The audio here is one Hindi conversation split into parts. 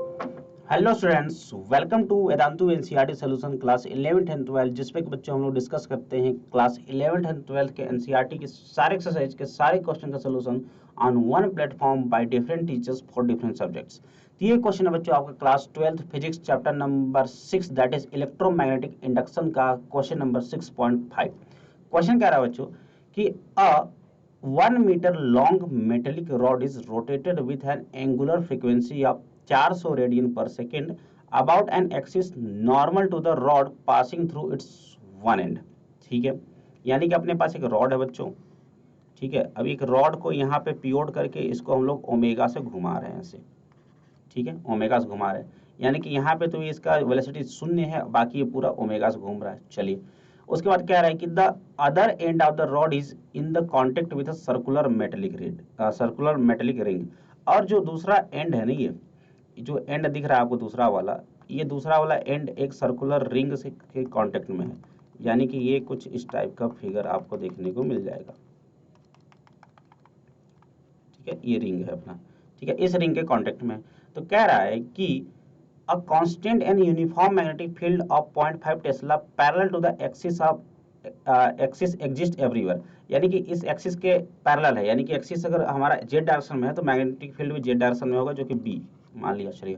Hello students, welcome to Vedantu NCERT solution class 11th and 12th, जिसमें कि बच्चों हम लोग डिस्कस करते हैं क्लास 11th एंड 12th के एनसीईआरटी के सारे एक्सरसाइज के सारे क्वेश्चन का solution on one platform by different teachers for different subjects. तो ये क्वेश्चन है बच्चों आपका class 12th physics chapter number 6 that is electromagnetic induction का क्वेश्चन नंबर 6.5। क्वेश्चन कह रहा है बच्चों कि a 1 metre long metallic rod is rotated with an angular frequency of 400 radian per second about an axis normal to the rod passing through its one end. ठीक है, यानी कि अपने पास एक रॉड है बच्चों। ठीक है, अब एक रॉड को यहाँ पे पियोड करके इसको हम लोग ओमेगा से घुमा रहे हैं ऐसे। ठीक है, ओमेगा से घुमा रहे हैं, यानी कि यहाँ पे तो इसका वेलोसिटी शून्य है, बाकी ये पूरा ओमेगा से घूम रहा है। चलिए, उसके बाद क्या रहा है कि the other end of the rod is in the contact with circular metallic ring. और जो दूसरा एंड है ना, ये जो एंड दिख रहा है आपको दूसरा वाला, ये दूसरा वाला एंड एक सर्कुलर रिंग से के कांटेक्ट में है, यानी कि ये कुछ इस टाइप का फिगर आपको देखने को मिल जाएगा। ठीक है, ये रिंग है अपना। ठीक है, इस रिंग के कांटेक्ट में। तो कह रहा है कि a constant and uniform magnetic field of 0.5 tesla parallel to the axis of axis exist everywhere, यानी कि इस एक्सिस के पैरेलल है, यानी कि एक्सिस अगर हमारा जेड डायरेक्शन में है तो मैग्नेटिक फील्ड भी जेड डायरेक्शन में होगा, जो कि बी मान लिया। चलिए,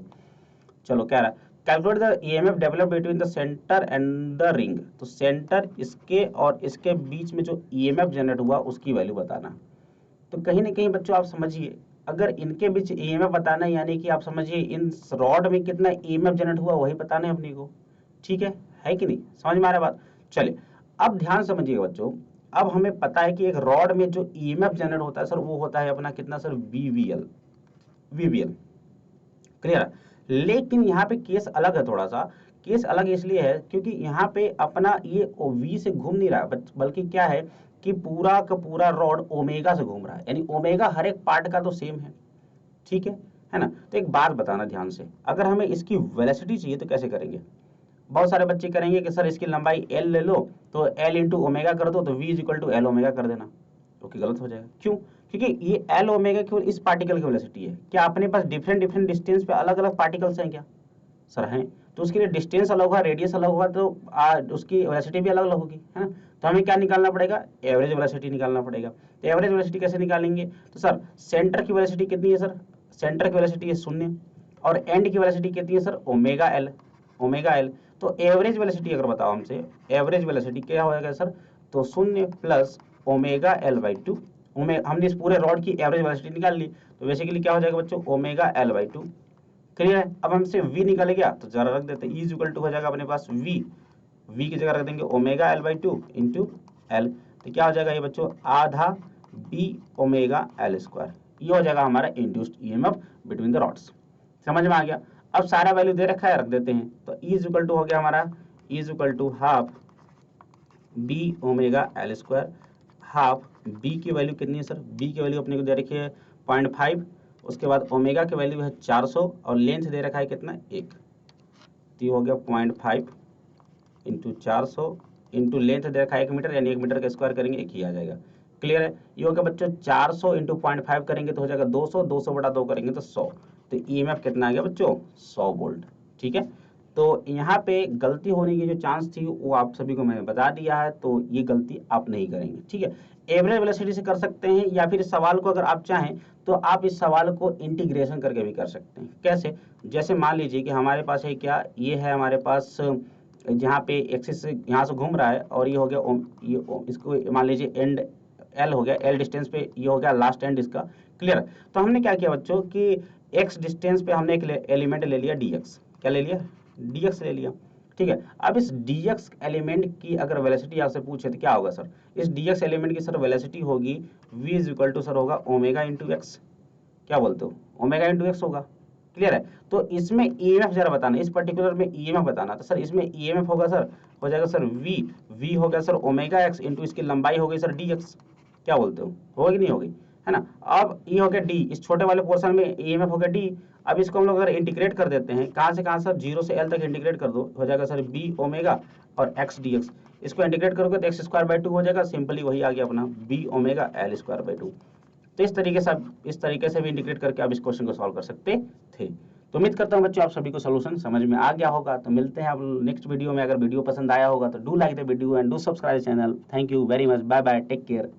चलो कह रहा है calculate the EMF develop between the centre and the ring. तो सेंटर इसके और इसके बीच में जो ईएमएफ जनरेट हुआ उसकी वैल्यू बताना। तो कहीं ना कहीं बच्चों आप समझिए, अगर इनके बीच ईएमएफ बताना है, यानी कि आप समझिए इन रॉड में कितना ईएमएफ जनरेट हुआ वही बताना है अपने को। ठीक है कि नहीं? समझ में आ रहा बात? चलिए, अब ध्यान समझिएगा बच्चों। अब हमें पता है कि एक रॉड में जो ईएमएफ जनरेट होता है सर, वो होता है अपना कितना सर, वीवीएल। क्लियर है? लेकिन यहाँ पे केस अलग है, थोड़ा सा केस अलग इसलिए है क्योंकि यहाँ पे अपना ये वी से घूम नहीं रहा है, बल्कि क्या है कि पूरा का पूरा रॉड ओमेगा से घूम रहा है, यानी ओमेगा हर एक पार्ट का तो सेम है। ठीक है ना? तो एक बात बताना ध्यान से, अगर हमें इसकी वेलोसिटी चाहिए तो कैसे करेंगे? बहुत सारे बच्चे करेंगे कि सर इसकी लंबाई एल ले लो, तो एल इंटू ओमेगा कर दो, तो v is equal to L omega कर देना। ओके, गलत हो जाएगा। क्यों? क्योंकि ये एल ओमेगा केवल इस पार्टिकल की वेलोसिटी है। क्या अपने पास डिफरेंट डिफरेंट डिस्टेंस पे अलग अलग पार्टिकल्स हैं क्या? सर हैं। तो उसके लिए डिस्टेंस अलग होगा, रेडियस अलग होगा, तो उसकी वेलोसिटी भी अलग अलग होगी, है ना? तो हमें क्या निकालना पड़ेगा? एवरेज वेलोसिटी निकालना पड़ेगा। तो एवरेज वेलोसिटी कैसे निकालेंगे? तो सर सेंटर की वेलोसिटी कितनी है सर? सेंटर की वेलोसिटी है 0, और एंड की वेलोसिटी कितनी है सर? Omega L. तो एवरेज वेलोसिटी अगर बताओ हमसे, एवरेज वेलोसिटी क्या हो जाएगा सर? तो 0 प्लस ओमेगा एल बाई 2। हमने इस पूरे रॉड की एवरेज वेलोसिटी निकाल ली, तो बेसिकली क्या हो जाएगा बच्चों? Omega L by 2। क्लियर है? अब हमसे v निकाले गया तो जरा रख देते, ई इक्वल टू हो जाएगा अपने पास v की जगह रख देंगे omega L by 2 into L. तो क्या हो जाएगा ये बच्चों? आधा b ओमेगा एल स्क्वायर। ये हो जाएगा हमारा induced EMF between the rods. समझ में आ गया? अब सारा वैल्यू दे रखा है, रख देते हैं। तो ई इक्वल टू हो गया हमारा, E equal to half B omega L square. Half B की वैल्यू कितनी है सर? बी की वैल्यू अपने को दे रखी है 0.5, उसके बाद ओमेगा की वैल्यू है 400, और लेंथ दे रखा है कितना? 1। तो ये हो गया 0.5 इंटू 400 इंटू लेंथ दे रखा है 1 मीटर, यानी 1 मीटर का स्क्वायर करेंगे 1 ही आ जाएगा। क्लियर है? ये हो गया बच्चों 400 इंटू 0.5 करेंगे तो हो जाएगा 200, 200 बटा 2 करेंगे तो 100। तो ईएमएफ कितना आ गया बच्चों? 100 वोल्ट। ठीक है, तो यहाँ पे गलती होने की जो चांस थी वो आप सभी को मैंने बता दिया है, तो ये गलती आप नहीं करेंगे। ठीक है, एवरेज वेलोसिटी से कर सकते हैं, या फिर इस सवाल को अगर आप चाहें तो आप इस सवाल को इंटीग्रेशन करके भी कर सकते हैं। कैसे? जैसे मान लीजिए कि हमारे पास है क्या, ये है हमारे पास जहाँ पे एक्सिस यहाँ से घूम रहा है, और ये हो गया इसको मान लीजिए एंड एल हो गया, एल डिस्टेंस पे ये हो गया लास्ट एंड इसका। क्लियर? तो हमने क्या किया बच्चों कि एक्स डिस्टेंस पे हमने एक एलिमेंट ले लिया dx। क्या ले लिया? dx ले लिया। ठीक है, अब इस dx एलिमेंट की अगर वेलोसिटी आपसे पूछे तो क्या होगा सर? इस dx एलिमेंट की सर वेलोसिटी होगी v is equal to sir होगा ओमेगा इंटू एक्स। क्या बोलते हो? ओमेगा इंटू एक्स होगा। क्लियर है? तो इसमें ईएमएफ जरा बताना, इस पर्टिकुलर में ईएमएफ बताना। तो सर इसमें ईएमएफ होगा सर, हो जाएगा सर v हो गया सर ओमेगा एक्स इंटू इसकी लंबाई हो गई सर dx। क्या बोलते हो? होगी नहीं होगी? है ना? अब ये हो गया डी, इस छोटे वाले पोर्शन में ईएमएफ हो गया डी। अब इसको हम लोग अगर इंटीग्रेट कर देते हैं, कहाँ से कहाँ सर? 0 से एल तक इंटीग्रेट कर दो, हो जाएगा सर बी ओमेगा और एक्स dx। इसको इंटीग्रेट करोगे तो एक्स स्क्वायर बाई 2 हो जाएगा, सिंपली वही आ गया अपना B omega L square by 2। तो इस तरीके से भी इंटीग्रेट करके आप इस क्वेश्चन को सॉल्व कर सकते थे। तो उम्मीद करता हूँ बच्चों आप सभी को सोल्यूशन समझ में आ गया होगा। तो मिलते हैं आप नेक्स्ट वीडियो में। अगर वीडियो पसंद आया होगा तो do like the video and do subscribe channel. Thank you very much, bye bye, take care.